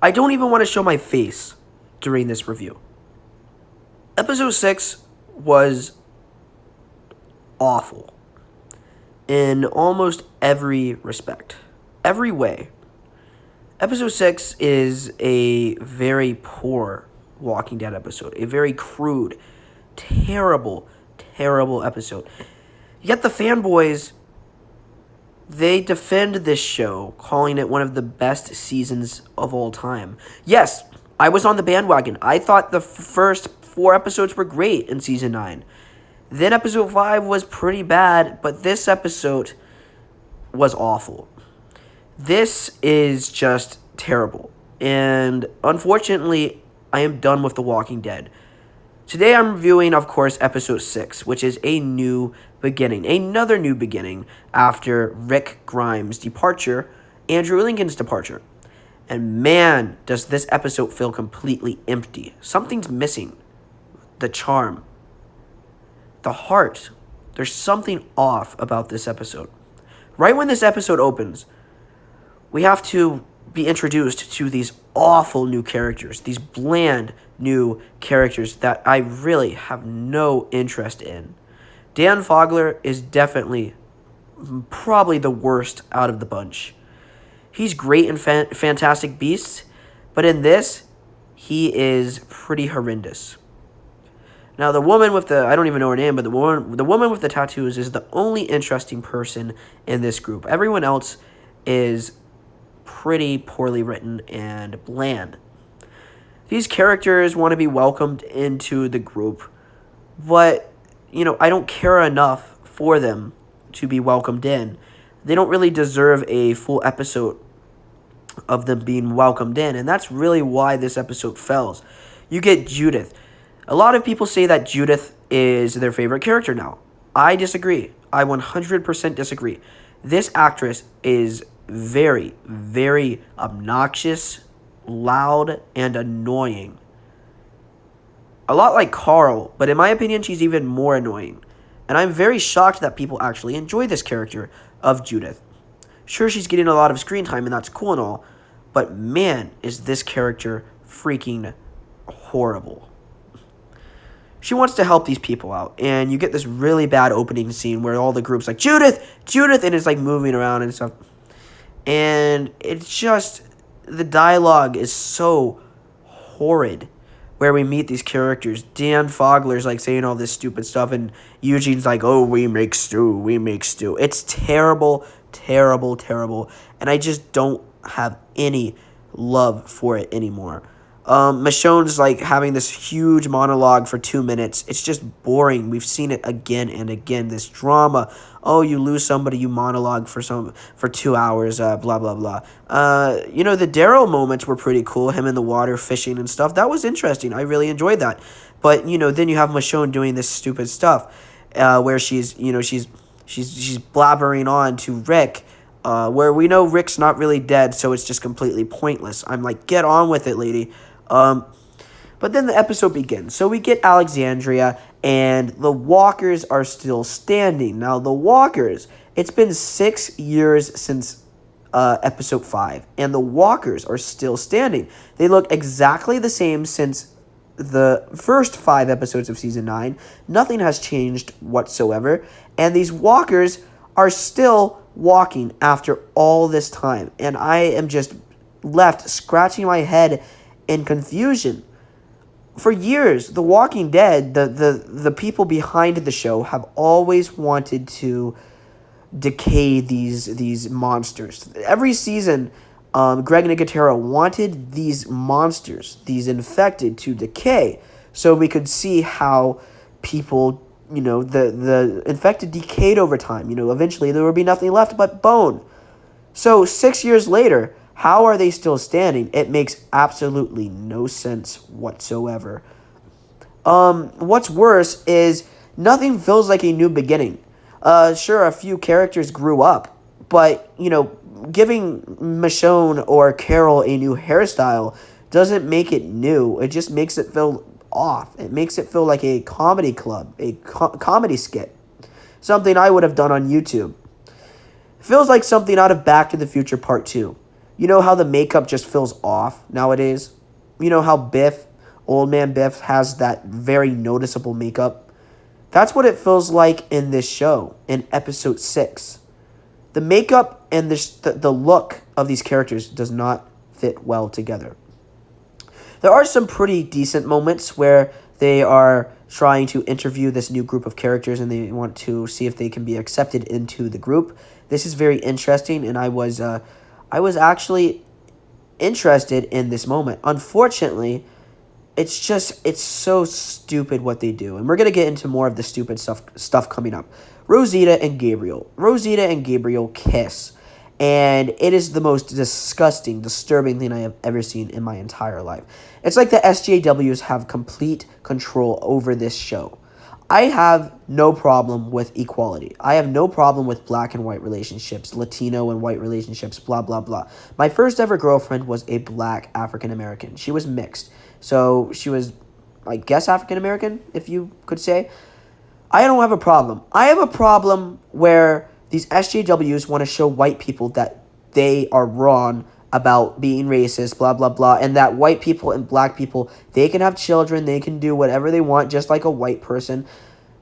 I don't even want to show my face during this review. Episode 6 was awful in almost every respect, every way. Episode 6 is a very poor Walking Dead episode, a very crude, terrible, terrible episode. Yet the fanboys, they defend this show, calling it one of the best seasons of all time. Yes, I was on the bandwagon. I thought the first 4 episodes were great in season 9. Then episode 5 was pretty bad, but this episode was awful. This is just terrible. And unfortunately, I am done with The Walking Dead. Today I'm reviewing, of course, episode 6, which is a new beginning. Another new beginning after Rick Grimes' departure, Andrew Lincoln's departure. And man, does this episode feel completely empty. Something's missing. The charm. The heart. There's something off about this episode. Right when this episode opens, we have to be introduced to these awful new characters, these bland new characters that I really have no interest in. Dan Fogler is definitely probably the worst out of the bunch. He's great in Fantastic Beasts, but in this, he is pretty horrendous. Now, the woman with the, I don't even know her name, but the woman with the tattoos is the only interesting person in this group. Everyone else is pretty poorly written and bland. These characters want to be welcomed into the group, but, I don't care enough for them to be welcomed in. They don't really deserve a full episode of them being welcomed in, and that's really why this episode fails. You get Judith. A lot of people say that Judith is their favorite character now. I disagree. I 100% disagree. This actress is very, very obnoxious, loud, and annoying. A lot like Carl, but in my opinion, she's even more annoying. And I'm very shocked that people actually enjoy this character of Judith. Sure, she's getting a lot of screen time, and that's cool and all, but man, is this character freaking horrible. She wants to help these people out, and you get this really bad opening scene where all the group's like, Judith, Judith, and it's like moving around and stuff. And it's just, the dialogue is so horrid where we meet these characters. Dan Fogler's like saying all this stupid stuff, and Eugene's like, oh, we make stew, we make stew. It's terrible, terrible, terrible, and I just don't have any love for it anymore. Michonne's like having this huge monologue for 2 minutes. It's just boring. We've seen it again and again. This drama. Oh, you lose somebody, you monologue for 2 hours. Blah blah blah. The Daryl moments were pretty cool. Him in the water fishing and stuff. That was interesting. I really enjoyed that. But then you have Michonne doing this stupid stuff, where she's blabbering on to Rick. Where we know Rick's not really dead, so it's just completely pointless. I'm like, get on with it, lady. But then the episode begins. So we get Alexandria, and the walkers are still standing. Now, the walkers, it's been 6 years since episode 5, and the walkers are still standing. They look exactly the same since the first 5 episodes of season 9. Nothing has changed whatsoever, and these walkers are still walking after all this time, and I am just left scratching my head in confusion. For years, The Walking Dead, the people behind the show have always wanted to decay these monsters. Every season, Greg Nicotero wanted these monsters, these infected, to decay, so we could see how people, the infected decayed over time. Eventually there would be nothing left but bone. So 6 years later, how are they still standing? It makes absolutely no sense whatsoever. What's worse is nothing feels like a new beginning. Sure, a few characters grew up, but, giving Michonne or Carol a new hairstyle doesn't make it new. It just makes it feel off. It makes it feel like a comedy club, a comedy skit. something I would have done on YouTube. It feels like something out of Back to the Future Part 2. You know how the makeup just feels off nowadays? You know how Biff, old man Biff, has that very noticeable makeup? That's what it feels like in this show, in episode 6. The makeup and the look of these characters does not fit well together. There are some pretty decent moments where they are trying to interview this new group of characters and they want to see if they can be accepted into the group. This is very interesting, and I was actually interested in this moment. Unfortunately, it's so stupid what they do, and we're gonna get into more of the stupid stuff coming up. Rosita and Gabriel kiss, and it is the most disgusting, disturbing thing I have ever seen in my entire life. It's like the SJWs have complete control over this show. I have no problem with equality. I have no problem with black and white relationships, Latino and white relationships, blah, blah, blah. My first ever girlfriend was a black African American. She was mixed. So she was, I guess, African American, if you could say. I don't have a problem. I have a problem where these SJWs want to show white people that they are wrong about being racist, blah, blah, blah, and that white people and black people, they can have children, they can do whatever they want, just like a white person.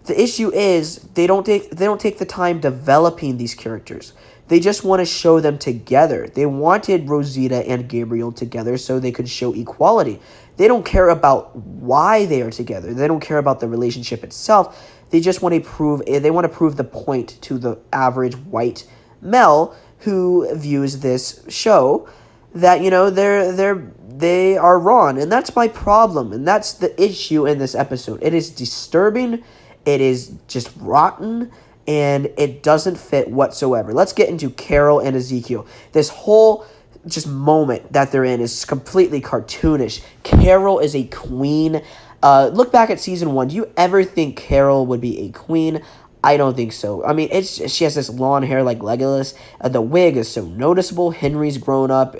The issue is they don't take the time developing these characters. They just want to show them together. They wanted Rosita and Gabriel together so they could show equality. They don't care about why they are together. They don't care about the relationship itself. They just want to prove the point to the average white male who views this show that, you know, they are wrong. And that's my problem. And that's the issue in this episode. It is disturbing. It is just rotten. And it doesn't fit whatsoever. Let's get into Carol and Ezekiel. This whole just moment that they're in is completely cartoonish. Carol is a queen. Look back at season 1. Do you ever think Carol would be a queen? I don't think so. I mean, she has this long hair like Legolas. The wig is so noticeable. Henry's grown up.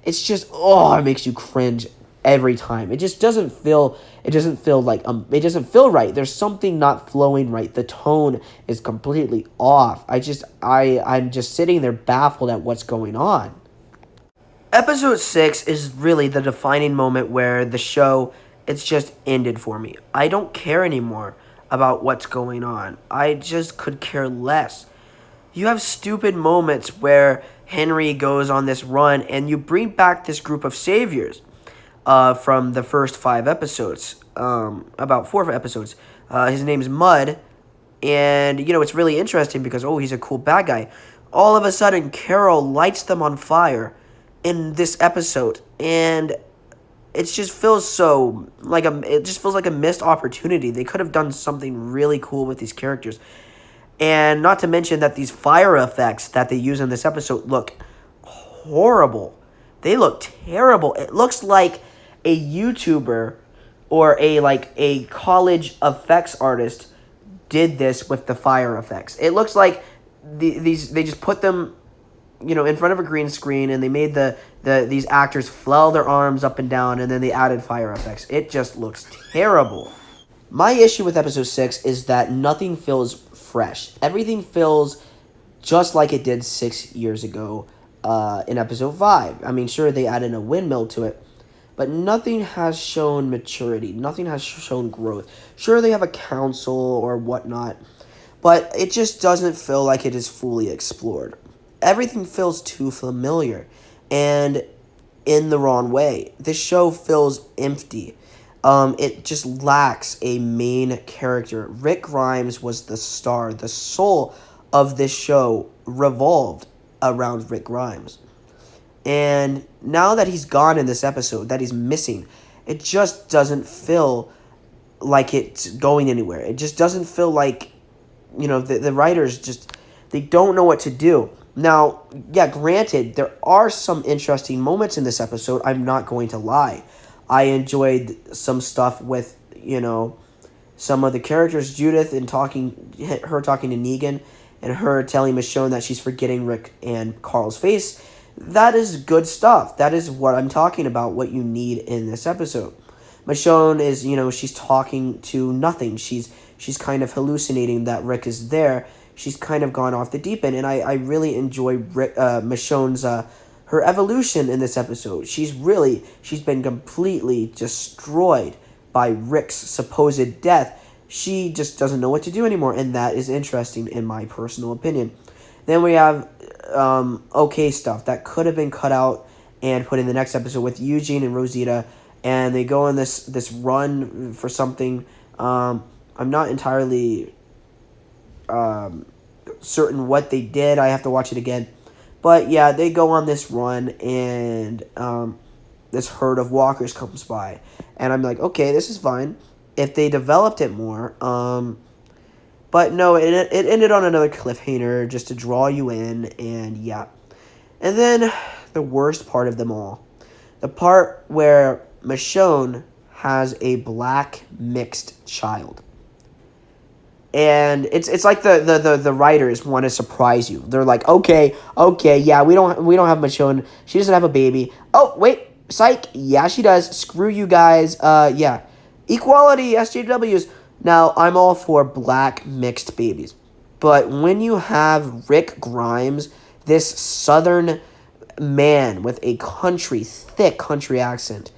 It's just, it makes you cringe every time. It just doesn't feel. It doesn't feel right. There's something not flowing right. The tone is completely off. I'm just sitting there baffled at what's going on. Episode 6 is really the defining moment where the show, it's just ended for me. I don't care anymore about what's going on. I just could care less. You have stupid moments where Henry goes on this run and you bring back this group of saviors from the first 5 episodes, about 4 episodes. His name's Mud, and, you know, it's really interesting because, he's a cool bad guy. All of a sudden, Carol lights them on fire in this episode, and it just feels like a missed opportunity. They could have done something really cool with these characters. And not to mention that these fire effects that they use in this episode look horrible. They look terrible. It looks like a YouTuber or a college effects artist did this with the fire effects. It looks like they just put them, you know, in front of a green screen, and they made these actors flail their arms up and down, and then they added fire effects. It just looks terrible. My issue with episode 6 is that nothing feels fresh. Everything feels just like it did 6 years ago in episode 5. I mean, sure, they added a windmill to it, but nothing has shown maturity. Nothing has shown growth. Sure, they have a council or whatnot, but it just doesn't feel like it is fully explored. Everything feels too familiar and in the wrong way. This show feels empty. It just lacks a main character. Rick Grimes was the star. The soul of this show revolved around Rick Grimes. And now that he's gone in this episode, that he's missing, it just doesn't feel like it's going anywhere. It just doesn't feel like, you know, the writers just, they don't know what to do. Now, yeah, granted, there are some interesting moments in this episode. I'm not going to lie. I enjoyed some stuff with, you know, some of the characters, Judith, and her talking to Negan, and her telling Michonne that she's forgetting Rick and Carl's face. That is good stuff. That is what I'm talking about, what you need in this episode. Michonne is, you know, she's talking to nothing. She's she's kind of hallucinating that Rick is there. She's kind of gone off the deep end, and I really enjoy Michonne's her evolution in this episode. She's been completely destroyed by Rick's supposed death. She just doesn't know what to do anymore, and that is interesting in my personal opinion. Then we have okay stuff that could have been cut out and put in the next episode with Eugene and Rosita, and they go on this run for something. I'm not entirely certain what they did. I have to watch it again. But yeah, they go on this run, and this herd of walkers comes by. And I'm like, okay, this is fine if they developed it more. But no, it ended on another cliffhanger just to draw you in, and yeah. And then the worst part of them all, the part where Michonne has a black mixed child. And it's like the writers want to surprise you. They're like, okay, yeah, we don't have Michonne. She doesn't have a baby. Oh, wait, psych, yeah, she does. Screw you guys. Yeah. Equality, SJWs. Now, I'm all for black mixed babies. But when you have Rick Grimes, this southern man with a thick country accent,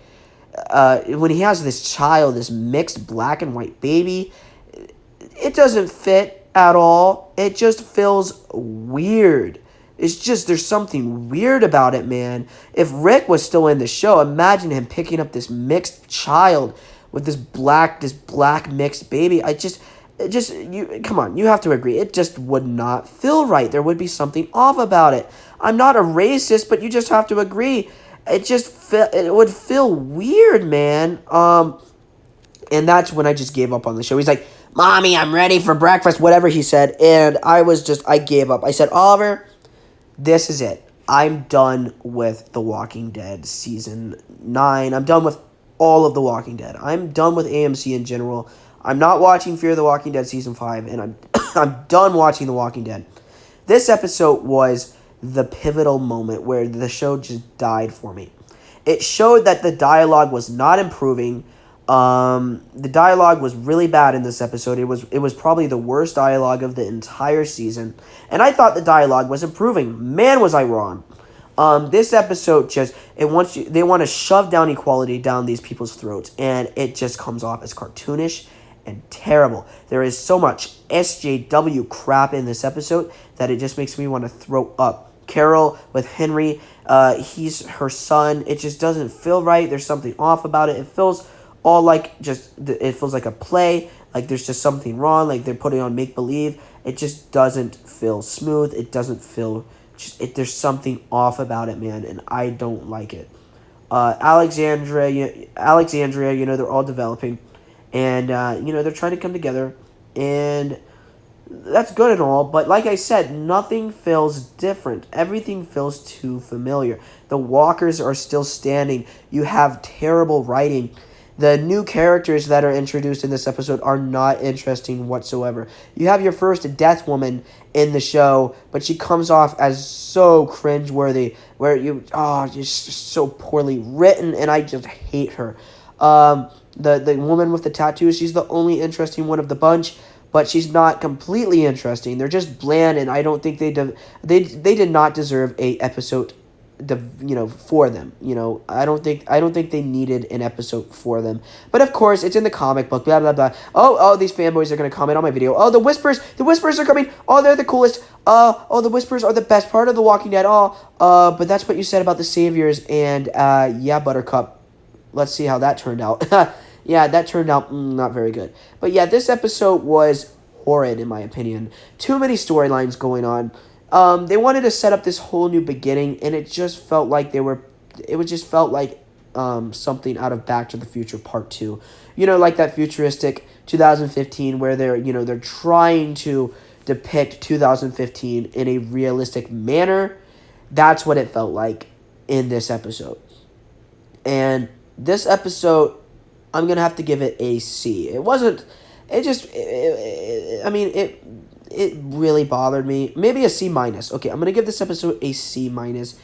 when he has this child, this mixed black and white baby, it doesn't fit at all. It just feels weird. It's just, there's something weird about it, man. If Rick was still in the show, imagine him picking up this mixed child with this black mixed baby. Come on, you have to agree. It just would not feel right. There would be something off about it. I'm not a racist, but you just have to agree. It would feel weird, man. And that's when I just gave up on the show. He's like, "Mommy, I'm ready for breakfast," whatever he said. And I gave up. I said, "Oliver, this is it. I'm done with The Walking Dead Season 9. I'm done with all of The Walking Dead. I'm done with AMC in general. I'm not watching Fear the Walking Dead Season 5, and I'm done watching The Walking Dead." This episode was the pivotal moment where the show just died for me. It showed that the dialogue was not improving. The dialogue was really bad in this episode. It was probably the worst dialogue of the entire season, and I thought the dialogue was improving. Man, was I wrong. This episode they want to shove down equality down these people's throats, and it just comes off as cartoonish and terrible. There is so much SJW crap in this episode that it just makes me want to throw up. Carol with Henry, he's her son. It just doesn't feel right. There's something off about it. It feels all like it feels like a play. Like there's just something wrong. Like they're putting on make believe. It just doesn't feel smooth. It doesn't feel. There's something off about it, man, and I don't like it. Alexandria, they're all developing, and they're trying to come together, and that's good and all, but like I said, nothing feels different. Everything feels too familiar. The walkers are still standing. You have terrible writing. The new characters that are introduced in this episode are not interesting whatsoever. You have your first death woman in the show, but she comes off as so cringeworthy, where just so poorly written, and I just hate her. The woman with the tattoos, she's the only interesting one of the bunch, but she's not completely interesting. They're just bland, and I don't think they did not deserve a episode for them. I don't think they needed an episode for them. But of course, it's in the comic book, blah blah blah. Oh, these fanboys are gonna comment on my video. Oh, the Whispers are coming. Oh, they're the coolest. Oh, the Whispers are the best part of The Walking Dead. But that's what you said about the Saviors, and yeah, Buttercup. Let's see how that turned out. Yeah, that turned out not very good. But yeah, this episode was horrid in my opinion. Too many storylines going on. They wanted to set up this whole new beginning, and it just felt like something out of Back to the Future Part 2. Like that futuristic 2015 where they're trying to depict 2015 in a realistic manner. That's what it felt like in this episode. And this episode, I'm going to have to give it a C. It really bothered me. Maybe a C minus. Okay, I'm going to give this episode a C minus.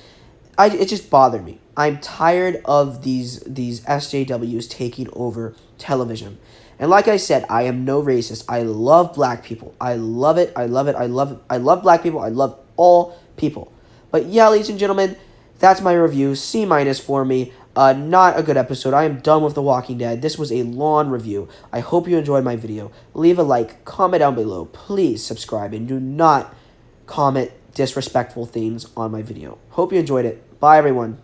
It just bothered me. I'm tired of these SJWs taking over television. And like I said, I am no racist. I love black people. I love it. I love it. I love it. I love black people. I love all people. But yeah, ladies and gentlemen, that's my review. C- for me. Not a good episode. I am done with The Walking Dead. This was a long review. I hope you enjoyed my video. Leave a like, comment down below. Please subscribe, and do not comment disrespectful things on my video. Hope you enjoyed it. Bye, everyone.